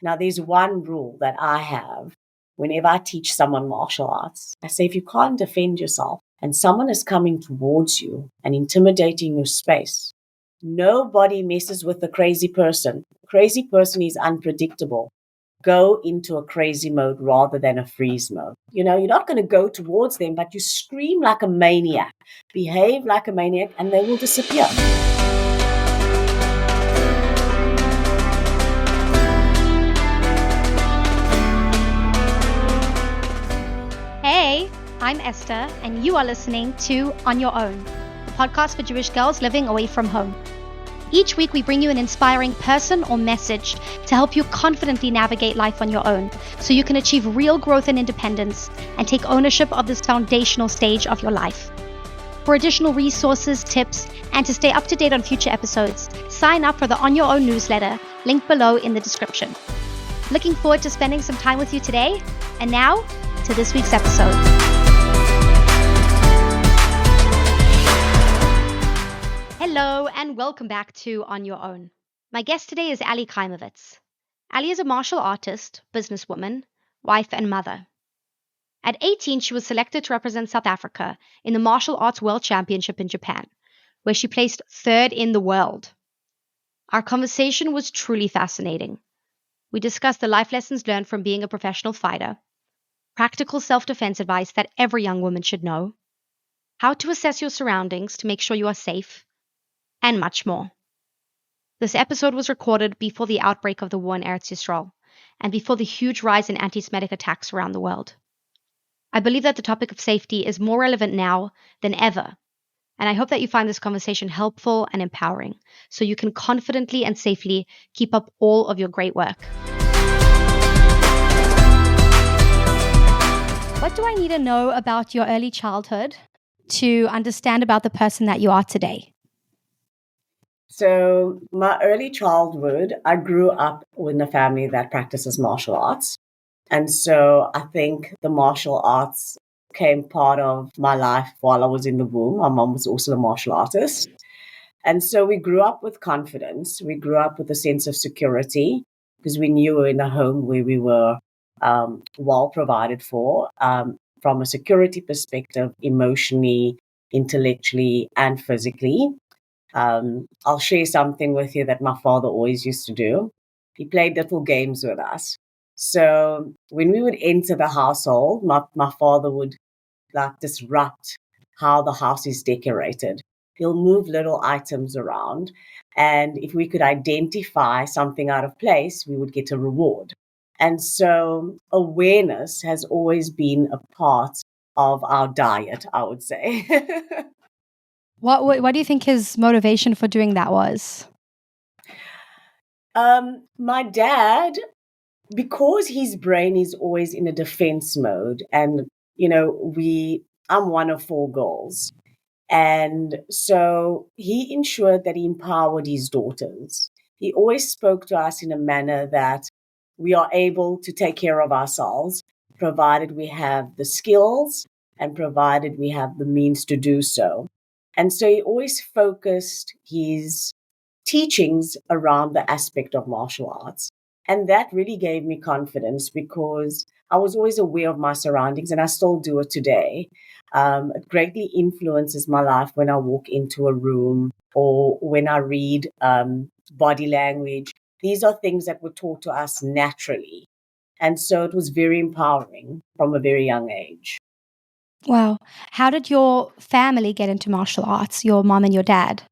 Now, there's one rule that I have whenever I teach someone martial arts. I say, if you can't defend yourself and someone is coming towards you and intimidating your space, nobody messes with the crazy person. Crazy person is unpredictable. Go into a crazy mode rather than a freeze mode. You're not going to go towards them, but you scream like a maniac, behave like a maniac, and they will disappear. Hey, I'm Esther, and you are listening to On Your Own, the podcast for Jewish girls living away from home. Each week, we bring you an inspiring person or message to help you confidently navigate life on your own so you can achieve real growth and independence and take ownership of this foundational stage of your life. For additional resources, tips, and to stay up to date on future episodes, sign up for the On Your Own newsletter, linked below in the description. Looking forward to spending some time with you today. And now, to this week's episode. Hello and welcome back to On Your Own. My guest today is Ali Kaimovitz. Ali is a martial artist, businesswoman, wife and mother. At 18, she was selected to represent South Africa in the Martial Arts World Championship in Japan, where she placed third in the world. Our conversation was truly fascinating. We discussed the life lessons learned from being a professional fighter, practical self-defense advice that every young woman should know, how to assess your surroundings to make sure you are safe, and much more. This episode was recorded before the outbreak of the war in Eretz Yisrael and before the huge rise in anti-Semitic attacks around the world. I believe that the topic of safety is more relevant now than ever, and I hope that you find this conversation helpful and empowering so you can confidently and safely keep up all of your great work. What do I need to know about your early childhood to understand about the person that you are today? So my early childhood, I grew up in a family that practices martial arts. And so I think the martial arts came part of my life while I was in the womb. My mom was also a martial artist. And so we grew up with confidence. We grew up with a sense of security because we knew we were in a home where we were well provided for from a security perspective, emotionally, intellectually, and physically. I'll share something with you that my father always used to do. He played little games with us. So when we would enter the household, my father would disrupt how the house is decorated. He'll move little items around. And if we could identify something out of place, we would get a reward. And so awareness has always been a part of our diet, I would say. What do you think his motivation for doing that was? My dad, because his brain is always in a defense mode, and I'm one of 4 girls, and so he ensured that he empowered his daughters. He always spoke to us in a manner that we are able to take care of ourselves, provided we have the skills and provided we have the means to do so. And so he always focused his teachings around the aspect of martial arts. And that really gave me confidence because I was always aware of my surroundings, and I still do it today. It greatly influences my life when I walk into a room or when I read body language. These are things that were taught to us naturally. And so it was very empowering from a very young age. Wow. How did your family get into martial arts, your mom and your dad?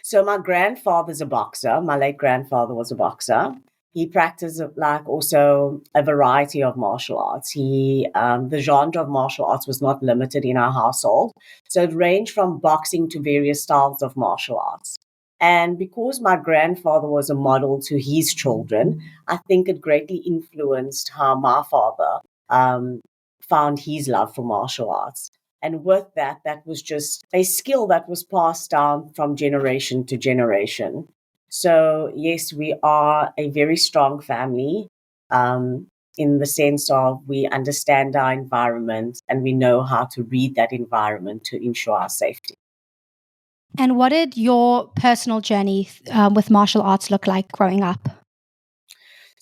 So my grandfather's a boxer. My late grandfather was a boxer. He practiced also a variety of martial arts. The genre of martial arts was not limited in our household. So it ranged from boxing to various styles of martial arts. And because my grandfather was a model to his children, I think it greatly influenced how my father found his love for martial arts. And with that was just a skill that was passed down from generation to generation. So yes, we are a very strong family in the sense of we understand our environment and we know how to read that environment to ensure our safety. And what did your personal journey with martial arts look like growing up?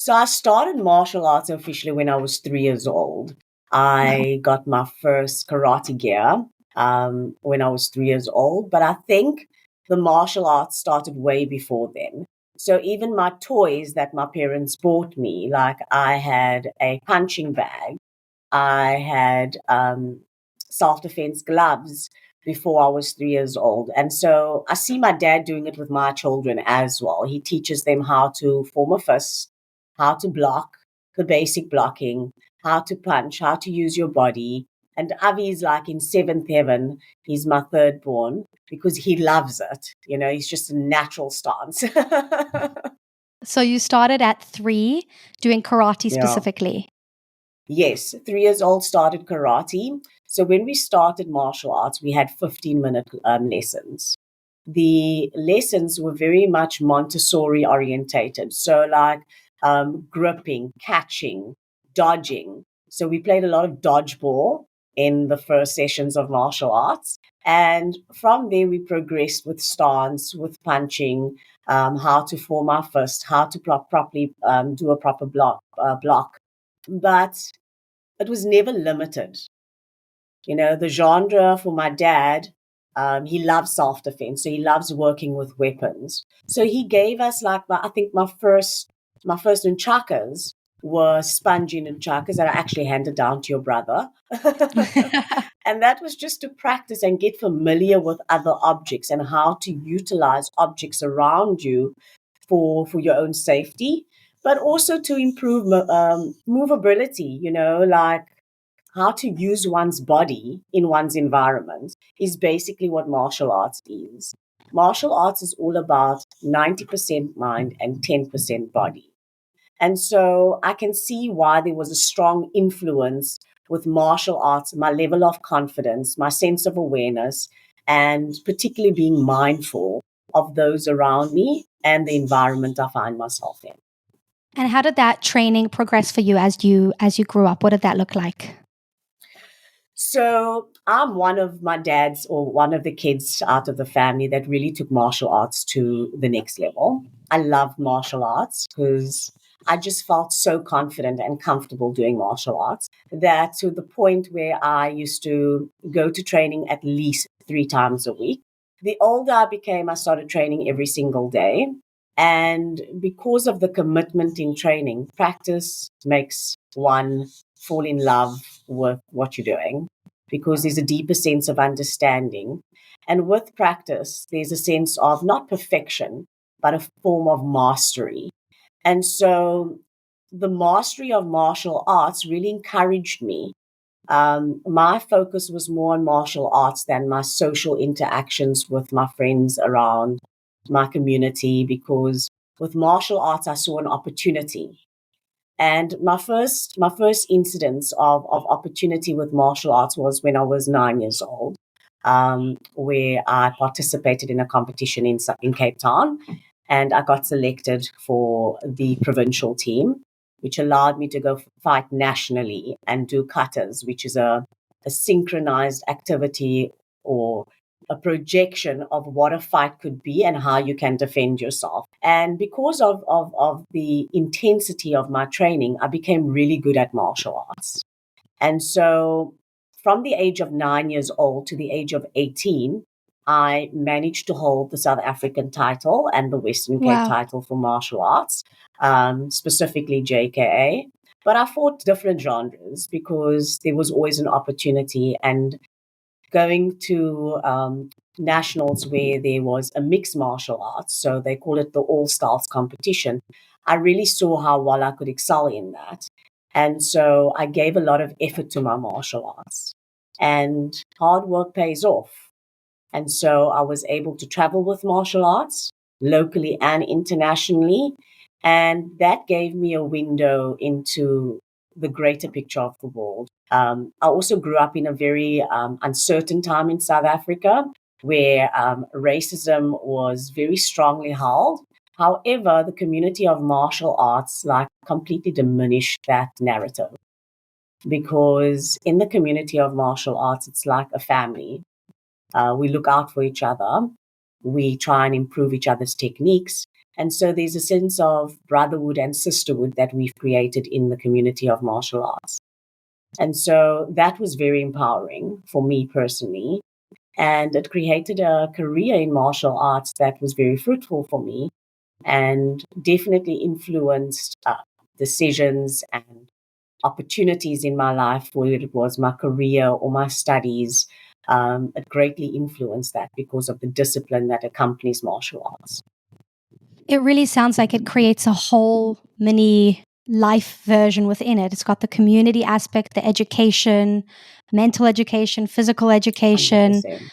So I started martial arts officially when I was 3 years old. I got my first karate gear when I was 3 years old, but I think the martial arts started way before then. So even my toys that my parents bought me, like I had a punching bag, I had self-defense gloves before I was 3 years old. And so I see my dad doing it with my children as well. He teaches them how to form a fist, how to block, the basic blocking, how to punch, how to use your body. And Avi's like in seventh heaven. He's my third born because he loves it. You know, he's just a natural stance. So you started at 3 doing karate Yeah. specifically. Yes, 3 years old started karate. So when we started martial arts, we had 15-minute lessons. The lessons were very much Montessori orientated. So like gripping, catching, dodging. So we played a lot of dodgeball in the first sessions of martial arts. And from there, we progressed with stance, with punching, how to form our fist, how to properly do a proper block. But it was never limited. You know, the genre for my dad, he loves self-defense, so he loves working with weapons. So he gave us like I think my first nunchakas were spongy nunchakas that I actually handed down to your brother. And that was just to practice and get familiar with other objects and how to utilize objects around you for your own safety, but also to improve movability, you know, like how to use one's body in one's environment is basically what martial arts is. Martial arts is all about 90% mind and 10% body. And so I can see why there was a strong influence with martial arts, my level of confidence, my sense of awareness, and particularly being mindful of those around me and the environment I find myself in. And how did that training progress for you as you grew up? What did that look like? So I'm one of my dad's or one of the kids out of the family that really took martial arts to the next level. I loved martial arts because I just felt so confident and comfortable doing martial arts that to the point where I used to go to training at least 3 times a week. The older I became, I started training every single day. And because of the commitment in training, practice makes one fall in love with what you're doing because there's a deeper sense of understanding. And with practice, there's a sense of not perfection, but a form of mastery. And so the mastery of martial arts really encouraged me. My focus was more on martial arts than my social interactions with my friends around my community because with martial arts, I saw an opportunity. And my first incidence of opportunity with martial arts was when I was 9 years old, where I participated in a competition in Cape Town, and I got selected for the provincial team, which allowed me to go fight nationally and do katas, which is a synchronized activity or a projection of what a fight could be and how you can defend yourself. And because of the intensity of my training, I became really good at martial arts. And so from the age of 9 years old to the age of 18, I managed to hold the South African title and the Western Cape Wow. title for martial arts, specifically JKA. But I fought different genres because there was always an opportunity. And going to nationals where there was a mixed martial arts, so they call it the all styles competition, I really saw how well I could excel in that. And so I gave a lot of effort to my martial arts. And hard work pays off. And so I was able to travel with martial arts locally and internationally. And that gave me a window into the greater picture of the world. I also grew up in a very uncertain time in South Africa where racism was very strongly held. However, the community of martial arts like completely diminished that narrative because in the community of martial arts, it's like a family. We look out for each other. We try and improve each other's techniques. And so there's a sense of brotherhood and sisterhood that we've created in the community of martial arts. And so that was very empowering for me personally. And it created a career in martial arts that was very fruitful for me and definitely influenced decisions and opportunities in my life, whether it was my career or my studies. It greatly influenced that because of the discipline that accompanies martial arts. It really sounds like it creates a whole mini life version within it. It's got the community aspect, the education, mental education, physical education. 100%.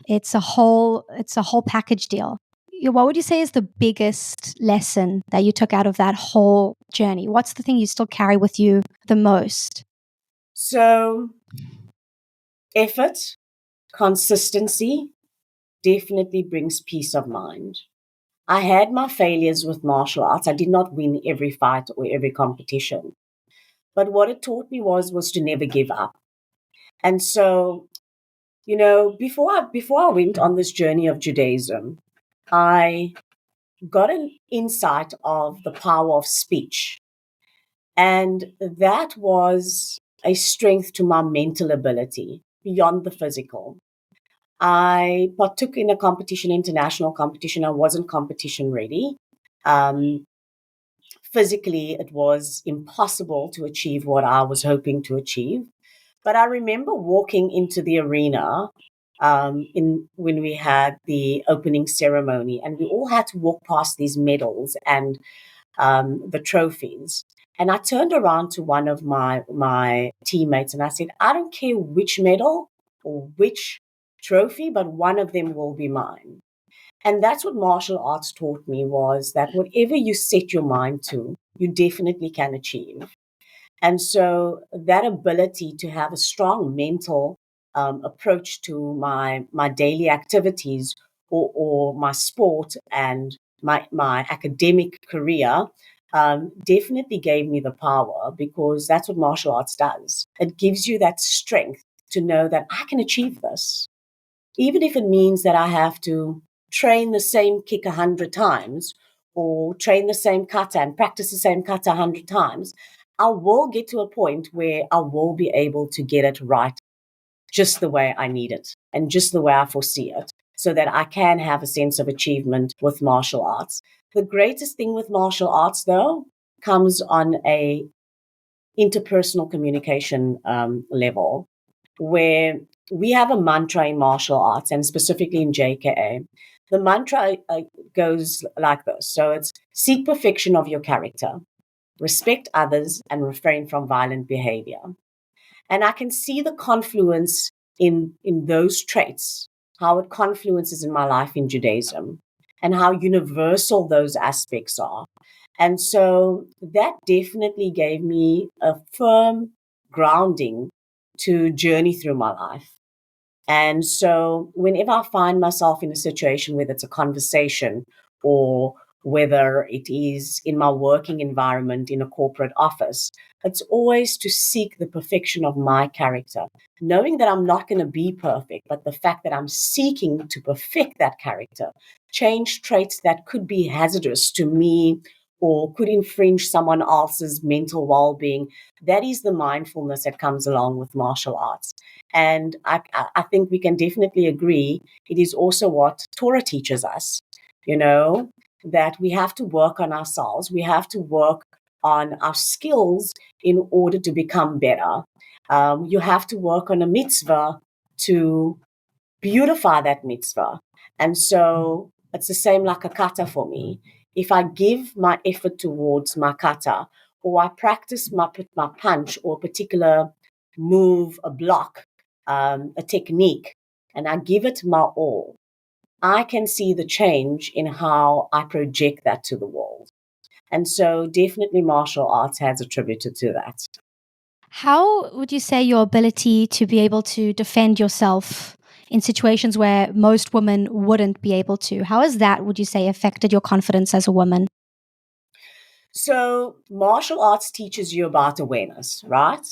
It's a whole package deal. What would you say is the biggest lesson that you took out of that whole journey? What's the thing you still carry with you the most? So, effort, consistency definitely brings peace of mind. I had my failures with martial arts. I did not win every fight or every competition. But what it taught me was to never give up. And so, before I went on this journey of Judaism, I got an insight of the power of speech. And that was a strength to my mental ability beyond the physical. I partook in a competition, international competition. I wasn't competition ready. Um, Physically, it was impossible to achieve what I was hoping to achieve. But I remember walking into the arena in when we had the opening ceremony, and we all had to walk past these medals and the trophies. And I turned around to one of my teammates and I said, I don't care which medal or which trophy, but one of them will be mine. And that's what martial arts taught me, was that whatever you set your mind to, you definitely can achieve. And so that ability to have a strong mental approach to my daily activities, or my sport and my academic career, definitely gave me the power, because that's what martial arts does. It gives you that strength to know that I can achieve this, even if it means that I have to train the same kick 100 times, or train the same kata and practice the same kata 100 times. I will get to a point where I will be able to get it right just the way I need it and just the way I foresee it, so that I can have a sense of achievement with martial arts. The greatest thing with martial arts, though, comes on a interpersonal communication level, where we have a mantra in martial arts, and specifically in JKA. The mantra goes like this. So it's: seek perfection of your character, respect others, and refrain from violent behavior. And I can see the confluence in those traits, how it confluences in my life in Judaism, and how universal those aspects are. And so that definitely gave me a firm grounding to journey through my life. And so whenever I find myself in a situation, whether it's a conversation or whether it is in my working environment in a corporate office, it's always to seek the perfection of my character, knowing that I'm not going to be perfect, but the fact that I'm seeking to perfect that character, change traits that could be hazardous to me or could infringe someone else's mental well-being. That is the mindfulness that comes along with martial arts. And I think we can definitely agree it is also what Torah teaches us, that we have to work on ourselves. We have to work on our skills in order to become better. You have to work on a mitzvah to beautify that mitzvah. And so it's the same like a kata for me. If I give my effort towards my kata, or I practice my punch or a particular move, a block, a technique, and I give it my all, I can see the change in how I project that to the world. And so definitely martial arts has attributed to that. How would you say your ability to be able to defend yourself in situations where most women wouldn't be able to, how has that, would you say, affected your confidence as a woman? So martial arts teaches you about awareness, right?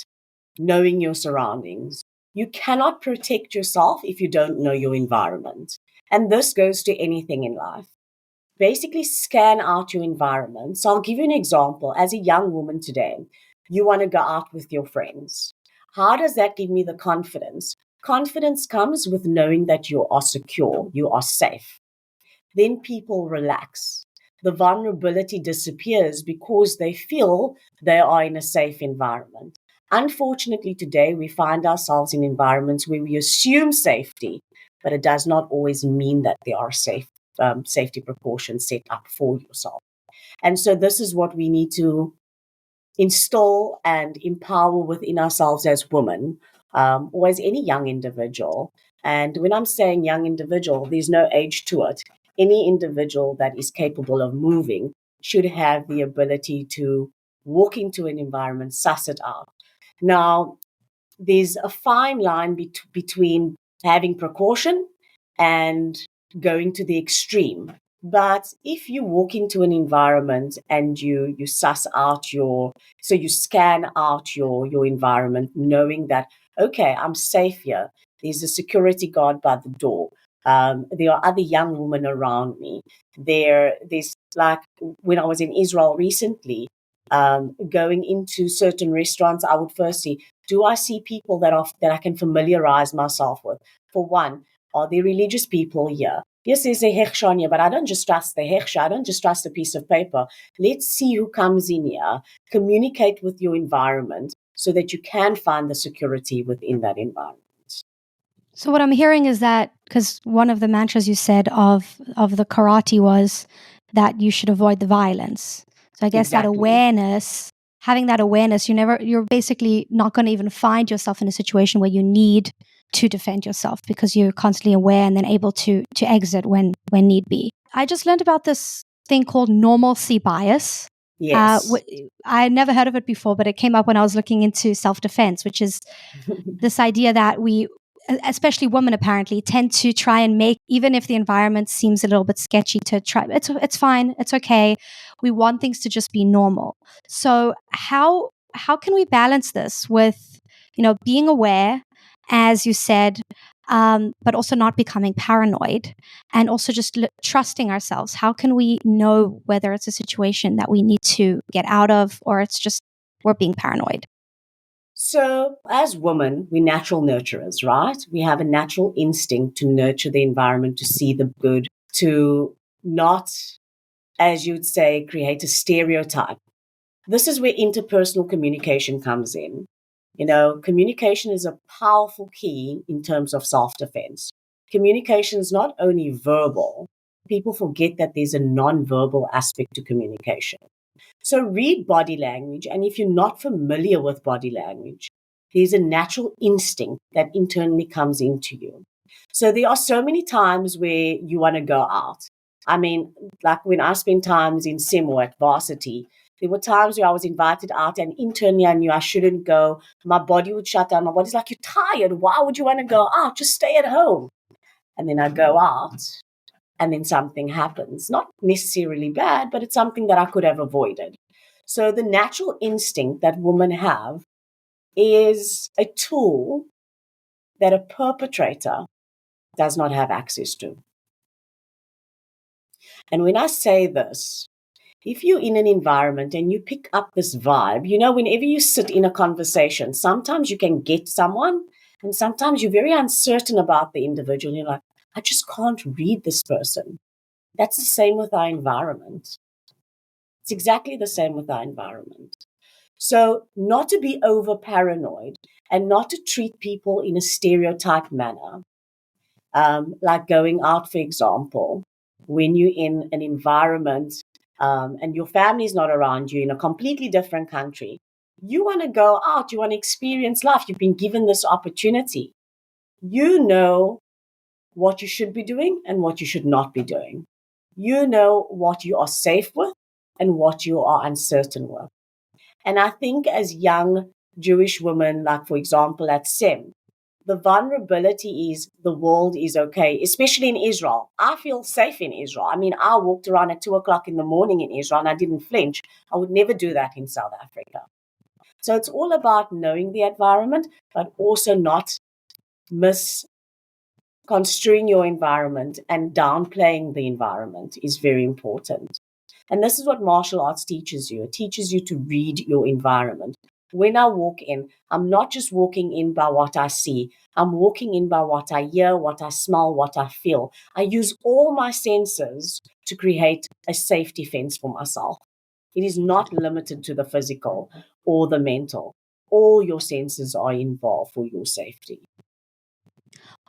Knowing your surroundings. You cannot protect yourself if you don't know your environment. And this goes to anything in life. basically scan out your environment. So I'll give you an example. As a young woman today, you want to go out with your friends. How does that give me the confidence? Confidence comes with knowing that you are secure, you are safe. Then people relax. The vulnerability disappears because they feel they are in a safe environment. Unfortunately, today we find ourselves in environments where we assume safety, but it does not always mean that there are safety precautions set up for yourself. And so this is what we need to install and empower within ourselves as women, or as any young individual. And when I'm saying young individual, there's no age to it. Any individual that is capable of moving should have the ability to walk into an environment, suss it out. Now, there's a fine line between having precaution and going to the extreme. But if you walk into an environment and you suss out so you scan out your environment, knowing that, okay, I'm safe here. There's a security guard by the door. There are other young women around me. There's like when I was in Israel recently, going into certain restaurants, I would first see, do I see people that I can familiarize myself with? For one, are there religious people here? Yes, there's a hechsha here, but I don't just trust the hechsha. I don't just trust a piece of paper. Let's see who comes in here. Communicate with your environment so that you can find the security within that environment. So what I'm hearing is that, because one of the mantras you said of the karate was that you should avoid the violence. So I guess that Exactly. awareness, having that awareness, you're basically not going to even find yourself in a situation where you need to defend yourself because you're constantly aware and then able to exit when need be. I just learned about this thing called normalcy bias. Yes. I never heard of it before, but it came up when I was looking into self-defense, which is this idea that we, especially women apparently, tend to try and make, even if the environment seems a little bit sketchy, to try, it's fine, it's okay. We want things to just be normal. So how can we balance this with, being aware, as you said, but also not becoming paranoid, and also just trusting ourselves? How can we know whether it's a situation that we need to get out of, or it's just we're being paranoid? So, as women, we're natural nurturers, right? We have a natural instinct to nurture the environment, to see the good, to not, as you'd say, create a stereotype. This is where interpersonal communication comes in. Communication is a powerful key in terms of self-defense. Communication is not only verbal. People forget that there's a non-verbal aspect to communication. So read body language. And if you're not familiar with body language, there's a natural instinct that internally comes into you. So there are so many times where you want to go out. I mean, like when I spent times in Simo at varsity, there were times where I was invited out and internally I knew I shouldn't go. My body would shut down. My body's like, you're tired. Why would you want to go out? Just stay at home. And then I go out and then something happens. Not necessarily bad, but it's something that I could have avoided. So the natural instinct that women have is a tool that a perpetrator does not have access to. And when I say this, if you're in an environment and you pick up this vibe, whenever you sit in a conversation, sometimes you can get someone and sometimes you're very uncertain about the individual. You're like, I just can't read this person. That's the same with our environment. It's exactly the same with our environment. So not to be over paranoid and not to treat people in a stereotyped manner. Like going out, for example, when you're in an environment and your family's not around you in a completely different country, you want to go out, you want to experience life. You've been given this opportunity. You know what you should be doing and what you should not be doing. You know what you are safe with and what you are uncertain with. And I think as young Jewish women, like for example at SEM, the vulnerability is the world is okay, especially in Israel. I feel safe in Israel. I mean, I walked around at 2:00 in the morning in Israel and I didn't flinch. I would never do that in South Africa. So it's all about knowing the environment, but also not construing your environment and downplaying the environment is very important. And this is what martial arts teaches you. It teaches you to read your environment. When I walk in, I'm not just walking in by what I see. I'm walking in by what I hear, what I smell, what I feel. I use all my senses to create a safety fence for myself. It is not limited to the physical or the mental. All your senses are involved for your safety.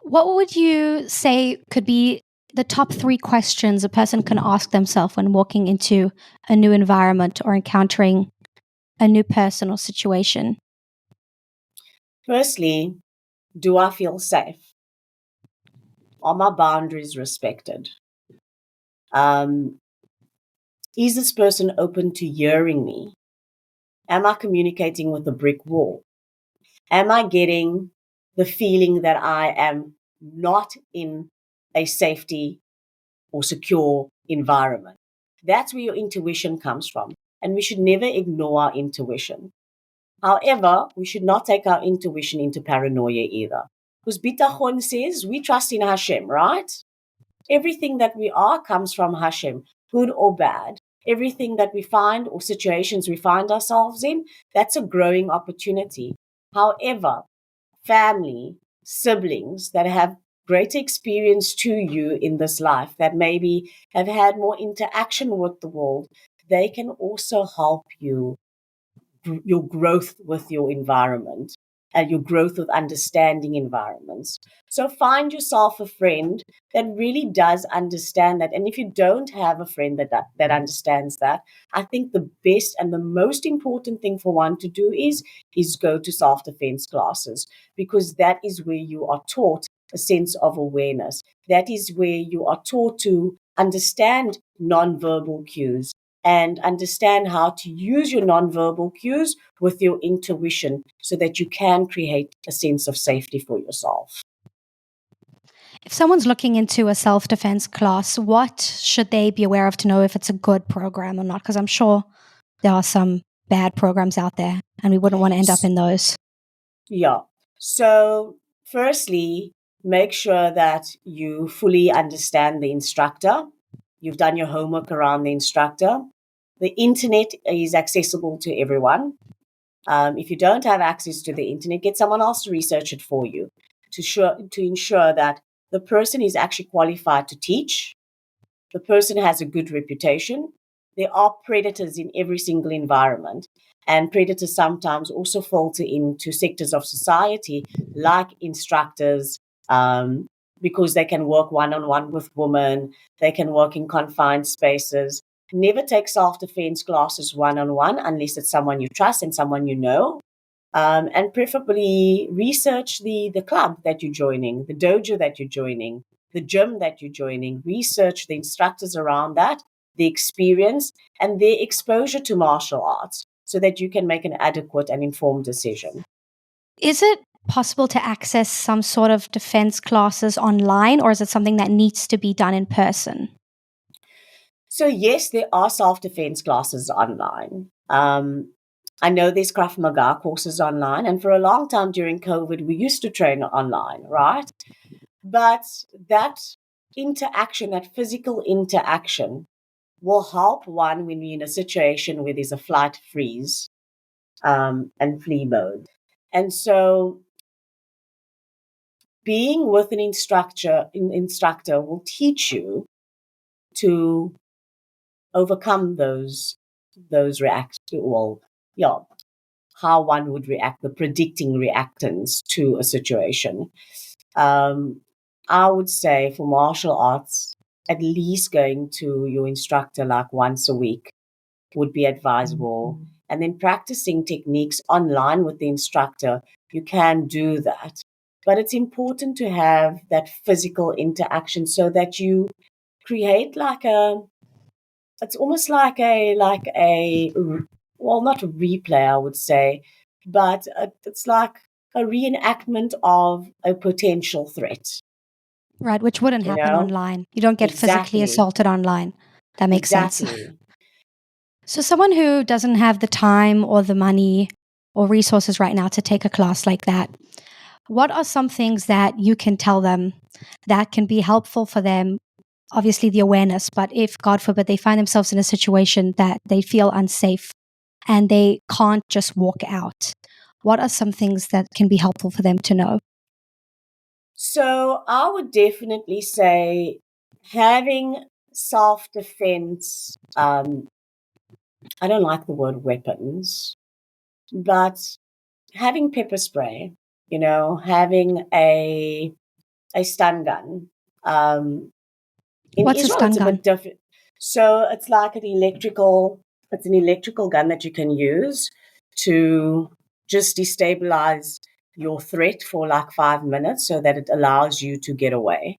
What would you say could be the top 3 questions a person can ask themselves when walking into a new environment or encountering a new person or situation? Firstly, do I feel safe? Are my boundaries respected? Is this person open to hearing me? Am I communicating with a brick wall? Am I getting the feeling that I am not in a safety or secure environment? That's where your intuition comes from. And we should never ignore our intuition. However, we should not take our intuition into paranoia either. Because Bitachon says we trust in Hashem, right? Everything that we are comes from Hashem, good or bad. Everything that we find or situations we find ourselves in, that's a growing opportunity. However, family, siblings that have greater experience to you in this life, that maybe have had more interaction with the world, they can also help you, your growth with your environment and your growth with understanding environments. So find yourself a friend that really does understand that. And if you don't have a friend that understands that, I think the best and the most important thing for one to do is go to self-defense classes, because that is where you are taught a sense of awareness. That is where you are taught to understand nonverbal cues and understand how to use your nonverbal cues with your intuition so that you can create a sense of safety for yourself. If someone's looking into a self-defense class, what should they be aware of to know if it's a good program or not? Because I'm sure there are some bad programs out there and we wouldn't want to end up in those. Yeah. So firstly, make sure that you fully understand the instructor. You've done your homework around the instructor. The internet is accessible to everyone. If you don't have access to the internet, get someone else to research it for you to ensure that the person is actually qualified to teach. The person has a good reputation. There are predators in every single environment, and predators sometimes also filter into sectors of society like instructors, because they can work one-on-one with women, they can work in confined spaces. Never take self-defense classes one-on-one unless it's someone you trust and someone you know. And preferably research the club that you're joining, the dojo that you're joining, the gym that you're joining. Research the instructors around that, the experience, and their exposure to martial arts so that you can make an adequate and informed decision. Is it possible to access some sort of defense classes online, or is it something that needs to be done in person? So yes, there are self-defense classes online. I know there's Krav Maga courses online, and for a long time during COVID, we used to train online, right? But that interaction, that physical interaction, will help one when you're in a situation where there's a flight freeze and flee mode. And so being with an instructor will teach you to overcome those how one would react, the predicting reactance to a situation. I would say for martial arts, at least going to your instructor like once a week would be advisable. Mm-hmm. And then practicing techniques online with the instructor, you can do that. But it's important to have that physical interaction so that you create it's almost like well, not a replay, I would say, but it's like a reenactment of a potential threat. Right, which wouldn't happen online. You don't get physically assaulted online. That makes sense. So someone who doesn't have the time or the money or resources right now to take a class like that, what are some things that you can tell them that can be helpful for them? Obviously, the awareness, but if, God forbid, they find themselves in a situation that they feel unsafe and they can't just walk out, what are some things that can be helpful for them to know? So I would definitely say having self-defense, I don't like the word weapons, but having pepper spray, having a stun gun. In What's a Israel, stun it's a gun? bit different. So it's an electrical gun that you can use to just destabilize your threat for like 5 minutes so that it allows you to get away.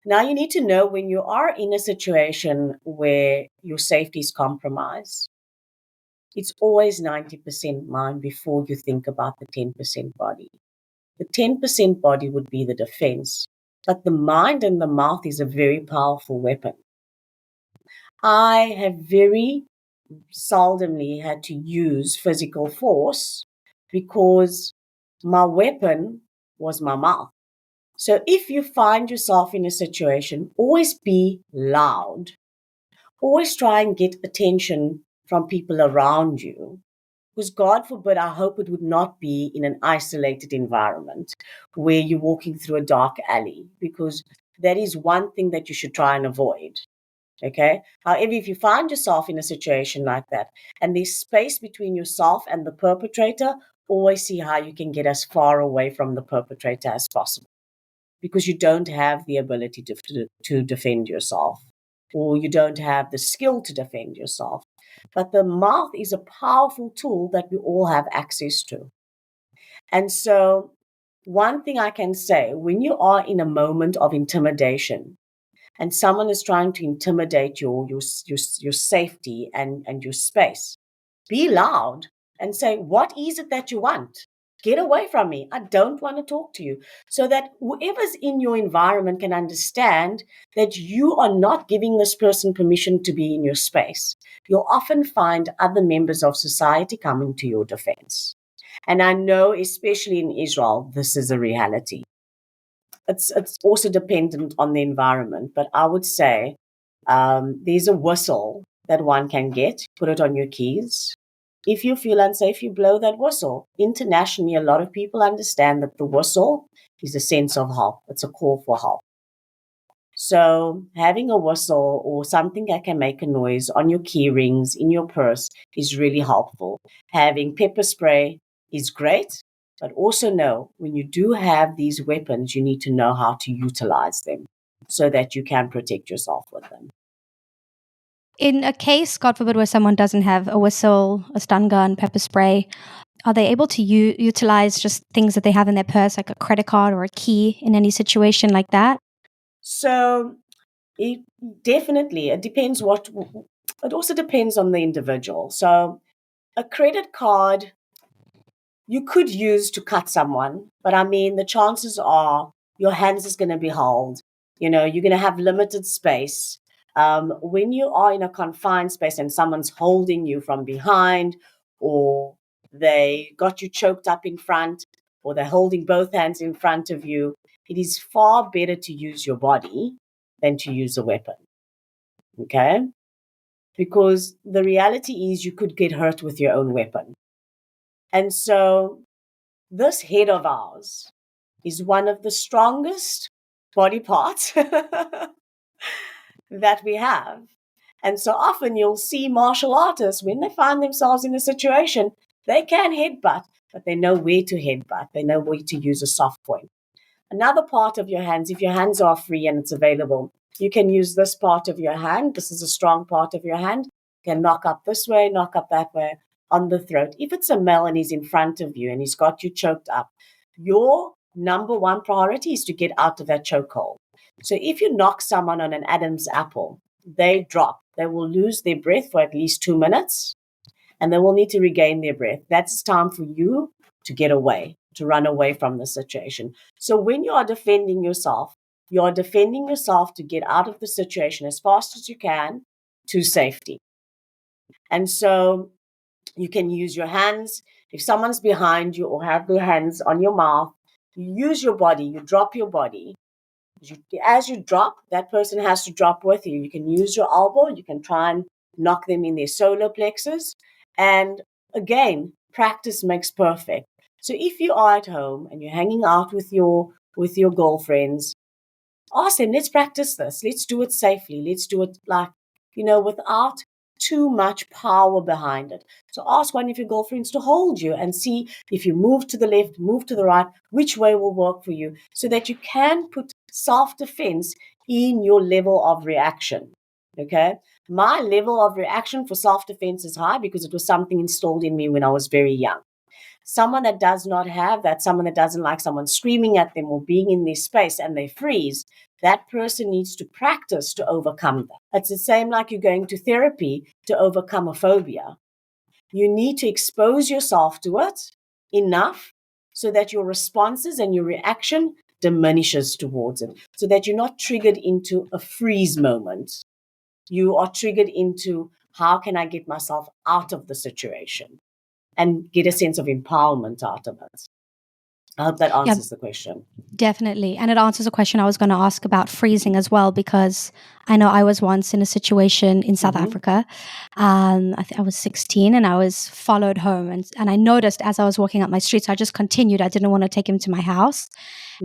Now, you need to know when you are in a situation where your safety is compromised, it's always 90% mind before you think about the 10% body. The 10% body would be the defense, but the mind and the mouth is a very powerful weapon. I have very seldomly had to use physical force because my weapon was my mouth. So if you find yourself in a situation, always be loud. Always try and get attention from people around you. Because God forbid, I hope it would not be in an isolated environment where you're walking through a dark alley, because that is one thing that you should try and avoid. Okay. However, if you find yourself in a situation like that and there's space between yourself and the perpetrator, always see how you can get as far away from the perpetrator as possible, because you don't have the ability to defend yourself, or you don't have the skill to defend yourself. But the mouth is a powerful tool that we all have access to. And so, one thing I can say, when you are in a moment of intimidation and someone is trying to intimidate your safety and your space, be loud and say, what is it that you want? Get away from me. I don't want to talk to you. So that whoever's in your environment can understand that you are not giving this person permission to be in your space. You'll often find other members of society coming to your defense. And I know, especially in Israel, this is a reality. It's also dependent on the environment, but I would say there's a whistle that one can get, put it on your keys. If you feel unsafe, you blow that whistle. Internationally, a lot of people understand that the whistle is a sense of help. It's a call for help. So having a whistle or something that can make a noise on your key rings, in your purse, is really helpful. Having pepper spray is great, but also know when you do have these weapons, you need to know how to utilize them so that you can protect yourself with them. In a case, God forbid, where someone doesn't have a whistle, a stun gun, pepper spray, are they able to utilize just things that they have in their purse, like a credit card or a key, in any situation like that? So it definitely, it depends it also depends on the individual. So a credit card you could use to cut someone, but I mean, the chances are your hands is going to be held. You're going to have limited space. When you are in a confined space and someone's holding you from behind, or they got you choked up in front, or they're holding both hands in front of you, it is far better to use your body than to use a weapon. Okay? Because the reality is you could get hurt with your own weapon. And so this head of ours is one of the strongest body parts that we have. And so often you'll see martial artists, when they find themselves in a situation, they can headbutt, but they know where to headbutt. They know where to use a soft point. Another part of your hands, if your hands are free and it's available, you can use this part of your hand. This is a strong part of your hand. You can knock up this way, knock up that way on the throat. If it's a male and he's in front of you and he's got you choked up, your number one priority is to get out of that chokehold. So if you knock someone on an Adam's apple, they drop. They will lose their breath for at least 2 minutes, and they will need to regain their breath. That's time for you to get away, to run away from the situation. So when you are defending yourself to get out of the situation as fast as you can to safety. And so you can use your hands. If someone's behind you or have their hands on your mouth, You use your body, you drop your body. As you drop, that person has to drop with you. You can use your elbow, you can try and knock them in their solar plexus. And again, practice makes perfect. So if you are at home and you're hanging out with your girlfriends, ask them, let's practice this. Let's do it safely. Let's do it without too much power behind it. So ask one of your girlfriends to hold you and see if you move to the left, move to the right, which way will work for you so that you can put self-defense in your level of reaction. Okay. My level of reaction for self-defense is high because it was something installed in me when I was very young. Someone that does not have that, someone that doesn't like someone screaming at them or being in their space and they freeze, that person needs to practice to overcome that. It's the same like you're going to therapy to overcome a phobia. You need to expose yourself to it enough so that your responses and your reaction diminishes towards it, so that you're not triggered into a freeze moment. You are triggered into, how can I get myself out of the situation and get a sense of empowerment out of it? I hope that answers the question. Definitely. And it answers a question I was going to ask about freezing as well, because I know I was once in a situation in South Africa. I was 16 and I was followed home. And I noticed as I was walking up my street, so I just continued. I didn't want to take him to my house.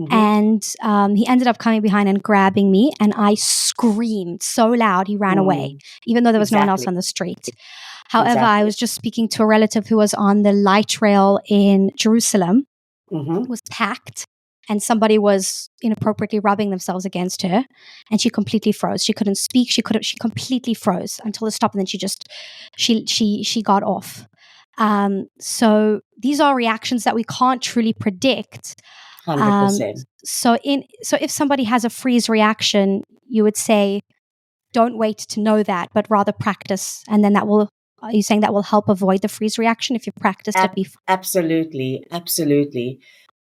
And he ended up coming behind and grabbing me. And I screamed so loud, he ran away, even though there was no one else on the street. However, I was just speaking to a relative who was on the light rail in Jerusalem. Was packed, and somebody was inappropriately rubbing themselves against her, and she completely froze. She couldn't speak. She completely froze until it stopped, and then she got off. So these are reactions that we can't truly predict. 100%. So if somebody has a freeze reaction, you would say, don't wait to know that, but rather practice, and then that will. Are you saying that will help avoid the freeze reaction if you practiced it before? Absolutely. Absolutely.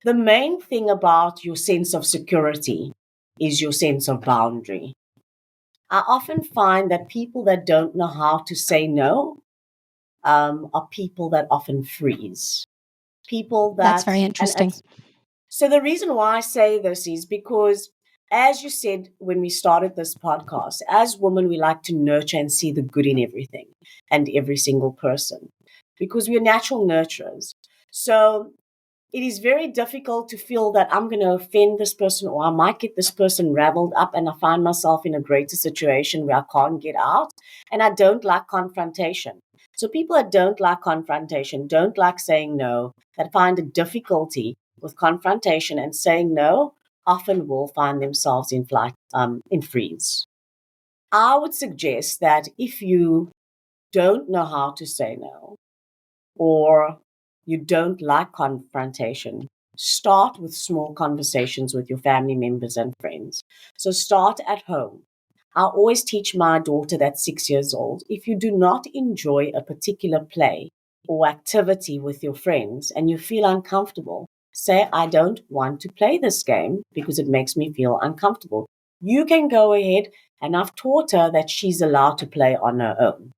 The main thing about your sense of security is your sense of boundary. I often find that people that don't know how to say no are people that often freeze. People that... That's very interesting. So the reason why I say this is because, as you said when we started this podcast, as women, we like to nurture and see the good in everything and every single person because we're natural nurturers. So it is very difficult to feel that I'm going to offend this person or I might get this person raveled up and I find myself in a greater situation where I can't get out. And I don't like confrontation. So people that don't like confrontation, don't like saying no, that find a difficulty with confrontation and saying no, often will find themselves in freeze. I would suggest that if you don't know how to say no, or you don't like confrontation, start with small conversations with your family members and friends. So start at home. I always teach my daughter that's 6 years old, if you do not enjoy a particular play or activity with your friends and you feel uncomfortable, say, I don't want to play this game because it makes me feel uncomfortable. You can go ahead, and I've taught her that she's allowed to play on her own.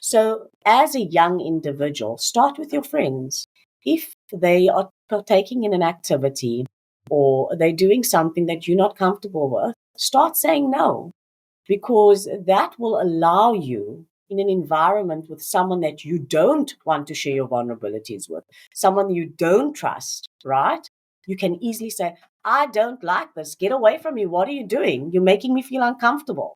So as a young individual, start with your friends. If they are partaking in an activity or they're doing something that you're not comfortable with, start saying no, because that will allow you in an environment with someone that you don't want to share your vulnerabilities with, someone you don't trust, right? You can easily say, I don't like this. Get away from me. What are you doing? You're making me feel uncomfortable.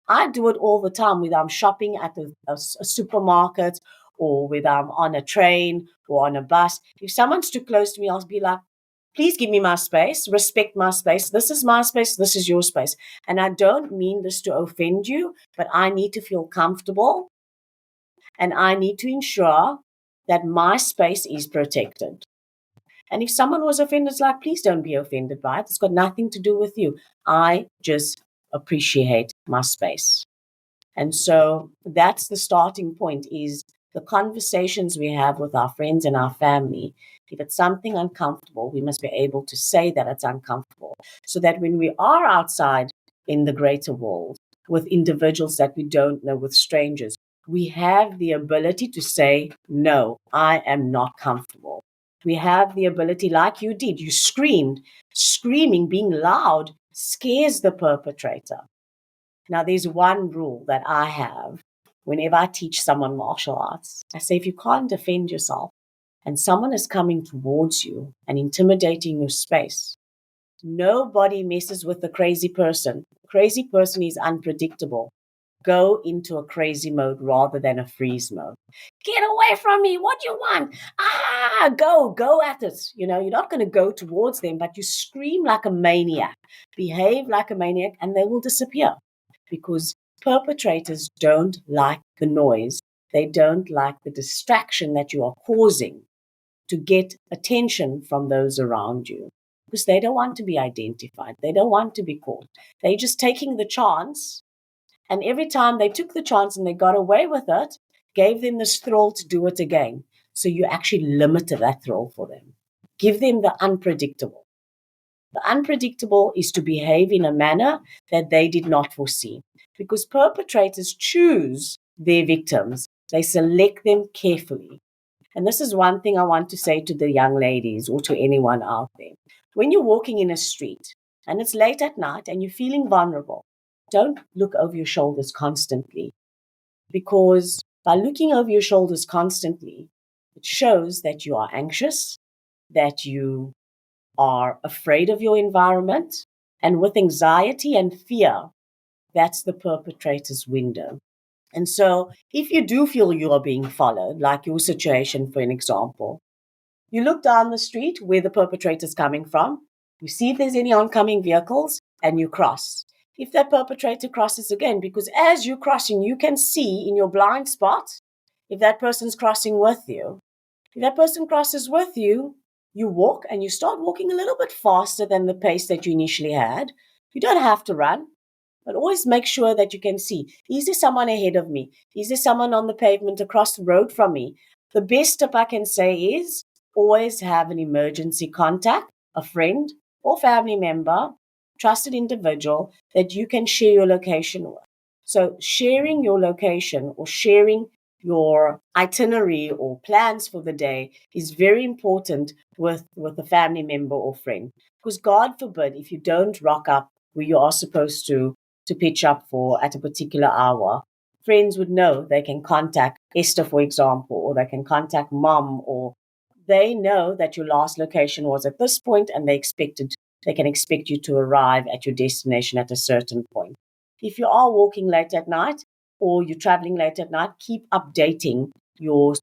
I do it all the time whether I'm shopping at a supermarket or whether I'm on a train or on a bus. If someone's too close to me, I'll be like, please give me my space, respect my space. This is my space, this is your space. And I don't mean this to offend you, but I need to feel comfortable and I need to ensure that my space is protected. And if someone was offended, it's like, please don't be offended by it. It's got nothing to do with you. I just appreciate my space. And so that's the starting point, is the conversations we have with our friends and our family. If it's something uncomfortable, we must be able to say that it's uncomfortable, so that when we are outside in the greater world with individuals that we don't know, with strangers, we have the ability to say, no, I am not comfortable. We have the ability, like you did, you screamed. Screaming, being loud, scares the perpetrator. Now, there's one rule that I have whenever I teach someone martial arts. I say, if you can't defend yourself and someone is coming towards you and intimidating your space, nobody messes with the crazy person. Crazy person is unpredictable. Go into a crazy mode rather than a freeze mode. Get away from me. What do you want? Go at it. You're not going to go towards them, but you scream like a maniac, behave like a maniac, and they will disappear because perpetrators don't like the noise. They don't like the distraction that you are causing to get attention from those around you because they don't want to be identified. They don't want to be caught. They're just taking the chance. And every time they took the chance and they got away with it, gave them this thrill to do it again. So you actually limited that thrill for them. Give them the unpredictable. The unpredictable is to behave in a manner that they did not foresee. Because perpetrators choose their victims. They select them carefully. And this is one thing I want to say to the young ladies or to anyone out there. When you're walking in a street and it's late at night and you're feeling vulnerable, don't look over your shoulders constantly, because by looking over your shoulders constantly, it shows that you are anxious, that you are afraid of your environment, and with anxiety and fear, that's the perpetrator's window. And so if you do feel you are being followed, like your situation, for an example, you look down the street where the perpetrator is coming from, you see if there's any oncoming vehicles, and you cross. If that perpetrator crosses again, because as you're crossing, you can see in your blind spot if that person's crossing with you. If that person crosses with you, you walk and you start walking a little bit faster than the pace that you initially had. You don't have to run, but always make sure that you can see, is there someone ahead of me? Is there someone on the pavement across the road from me? The best tip I can say is always have an emergency contact, a friend or family member, trusted individual that you can share your location with. So sharing your location or sharing your itinerary or plans for the day is very important with a family member or friend. Because God forbid, if you don't rock up where you are supposed to pitch up for at a particular hour, friends would know they can contact Esther, for example, or they can contact mom, or they know that your last location was at this point and they can expect you to arrive at your destination at a certain point. If you are walking late at night or you're traveling late at night, keep updating your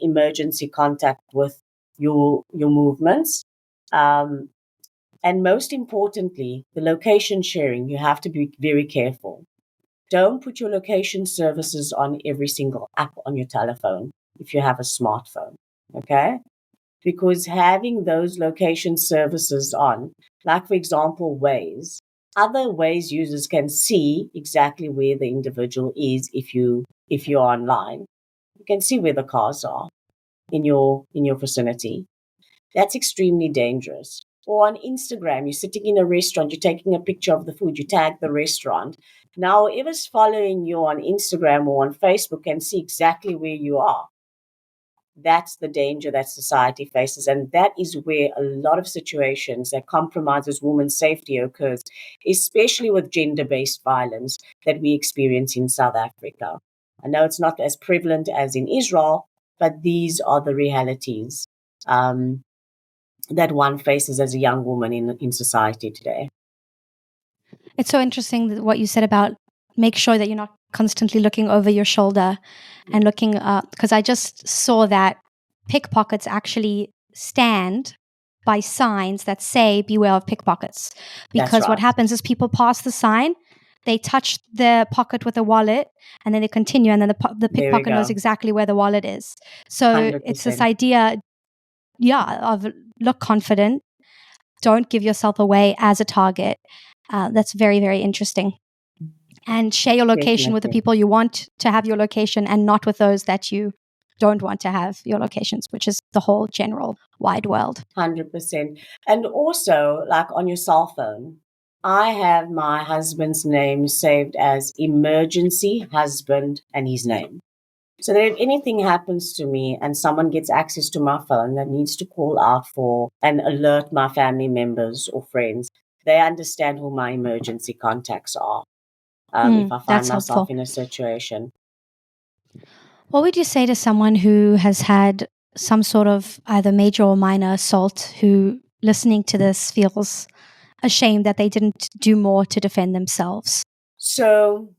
emergency contact with your movements. And most importantly, the location sharing, you have to be very careful. Don't put your location services on every single app on your telephone if you have a smartphone, okay? Because having those location services on, like for example, Waze, other Waze users can see exactly where the individual is if you're online. You can see where the cars are in your vicinity. That's extremely dangerous. Or on Instagram, you're sitting in a restaurant, you're taking a picture of the food, you tag the restaurant. Now, whoever's following you on Instagram or on Facebook can see exactly where you are. That's the danger that society faces. And that is where a lot of situations that compromises women's safety occurs, especially with gender-based violence that we experience in South Africa. I know it's not as prevalent as in Israel, but these are the realities that one faces as a young woman in society today. It's so interesting what you said about make sure that you're not constantly looking over your shoulder and looking up, because I just saw that pickpockets actually stand by signs that say beware of pickpockets, because what happens is people pass the sign, they touch the pocket with a wallet, and then they continue, and then the pickpocket knows exactly where the wallet is. So 100%. It's this idea of look confident, don't give yourself away as a target. That's very, very interesting. And share your location with the people you want to have your location, and not with those that you don't want to have your locations, which is the whole general wide world. 100%. And also, like on your cell phone, I have my husband's name saved as emergency husband and his name. So that if anything happens to me and someone gets access to my phone that needs to call out for and alert my family members or friends, they understand who my emergency contacts are. If I find That's myself helpful. in a situation. What would you say to someone who has had some sort of either major or minor assault, who listening to this feels ashamed that they didn't do more to defend themselves? So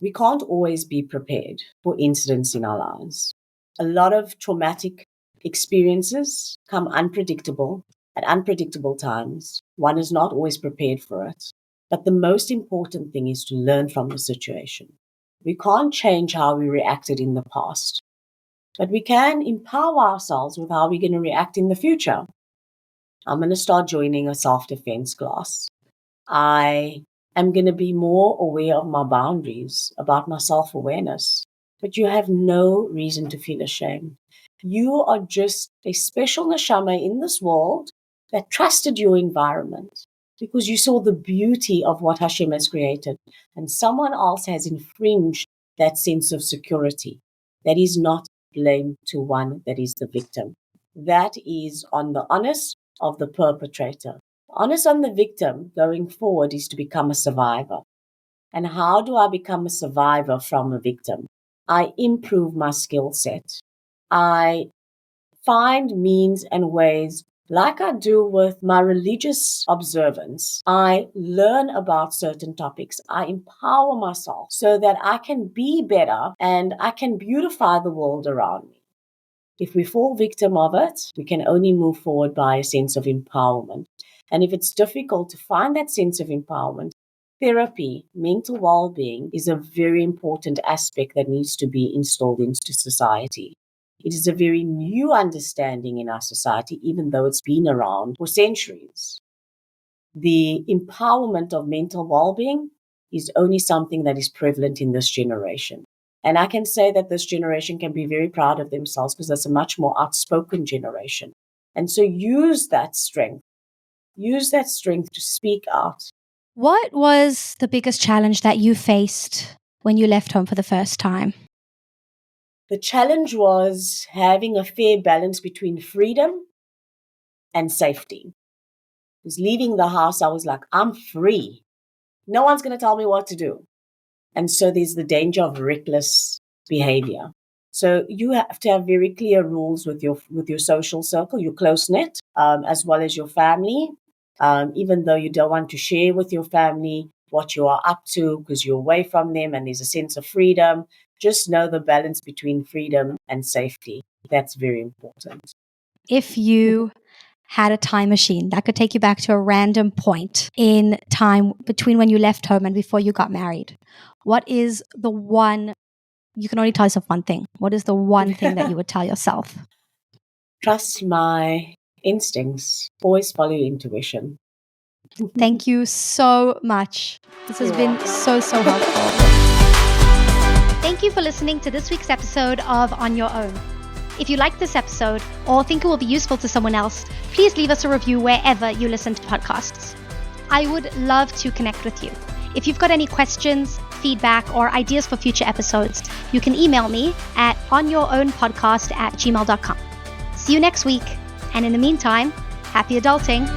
we can't always be prepared for incidents in our lives. A lot of traumatic experiences come unpredictable at unpredictable times. One is not always prepared for it. But the most important thing is to learn from the situation. We can't change how we reacted in the past, but we can empower ourselves with how we're going to react in the future. I'm going to start joining a self-defense class. I am going to be more aware of my boundaries, about my self-awareness. But you have no reason to feel ashamed. You are just a special neshama in this world that trusted your environment because you saw the beauty of what Hashem has created. And someone else has infringed that sense of security. That is not blame to one that is the victim. That is on the onus of the perpetrator. Onus on the victim going forward is to become a survivor. And how do I become a survivor from a victim? I improve my skill set. I find means and ways, like I do with my religious observance. I learn about certain topics. I empower myself so that I can be better and I can beautify the world around me. If we fall victim of it, we can only move forward by a sense of empowerment. And if it's difficult to find that sense of empowerment, therapy, mental well-being is a very important aspect that needs to be installed into society. It is a very new understanding in our society, even though it's been around for centuries. The empowerment of mental well-being is only something that is prevalent in this generation. And I can say that this generation can be very proud of themselves because it's a much more outspoken generation. And so use that strength to speak out. What was the biggest challenge that you faced when you left home for the first time? The challenge was having a fair balance between freedom and safety. Because leaving the house, I was like, I'm free. No one's going to tell me what to do. And so there's the danger of reckless behavior. So you have to have very clear rules with your social circle, your close-knit, as well as your family. Even though you don't want to share with your family what you are up to because you're away from them and there's a sense of freedom, just know the balance between freedom and safety. That's very important. If you had a time machine that could take you back to a random point in time between when you left home and before you got married, what is the one, you can only tell yourself one thing. What is the one thing that you would tell yourself? Trust my instincts. Always follow your intuition. Thank you so much. This has been so helpful. Thank you for listening to this week's episode of On Your Own. If you like this episode or think it will be useful to someone else, please leave us a review wherever you listen to podcasts. I would love to connect with you. If you've got any questions, feedback, or ideas for future episodes, you can email me at onyourownpodcast@gmail.com. See you next week. And in the meantime, happy adulting.